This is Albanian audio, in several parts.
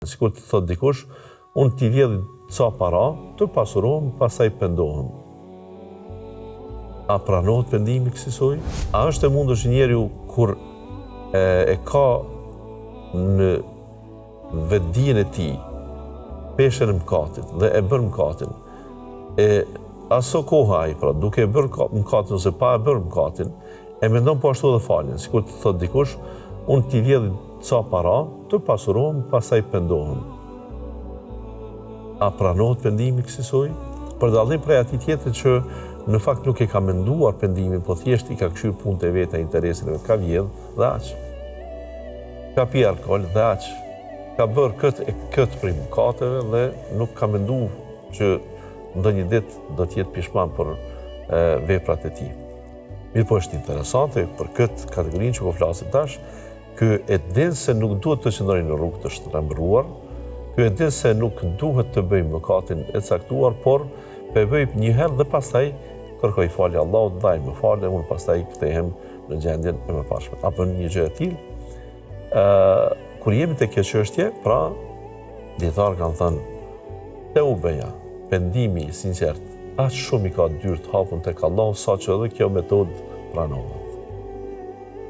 Sikur të thot dikush, unë t'i vjedh ca para, të pasurohem, pastaj pendohem. A pranohet pendimi kësaj? A është e mundur që njeriu kur e ka në vetdijen e tij peshën e mëkatit dhe e bën mëkatin, aso koha ai, pra, duke e bërë mëkatin ose pa e bërë mëkatin, e mendon po ashtu edhe faljen, sikur të thot dikush, unë t'i vjedh ca para, të pasurohem, pastaj pendohem. A pranohet pendimi kësaj? Për dallim prej atij tjetër që në fakt nuk e ka menduar pendimin, po thjesht i ka kthyer punët e veta, interesin e vet, ka vjedh dhe aq. Ka pi alkool dhe aq. Ka bërë këtë prej mëkateve dhe nuk ka menduar që ndonjë ditë do të jetë pishman për veprat e tij. Mirë po është interesante për këtë kategorinë që po flasim tash, ky e din se nuk duhet të qëndrojë në rrugë të shtrembruar, ky e din se nuk duhet të bëjë mëkatin e caktuar, por po e bëj një herë dhe pastaj kërkoj falje Allahut, ndaj më falë, unë pastaj kthehem në gjendjen e mëparshme. Apo një gjë e tillë, kur jemi te kjo çështje, pra dietar kanë thënë teubeja, pendimi i sinqert, aq shumë i ka dyrë të hapur tek Allahu sa që edhe kjo metodë pranohet.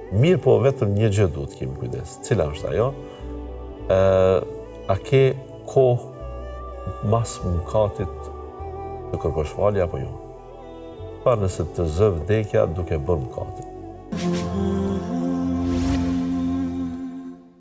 Mirë po vetëm një gjë duhet kemi kujdes. Cila është ajo? A ke kohë mas mëkatit të kërkosh falje apo jo? Pa nëse të zë vdekja duke bërë mëkatin.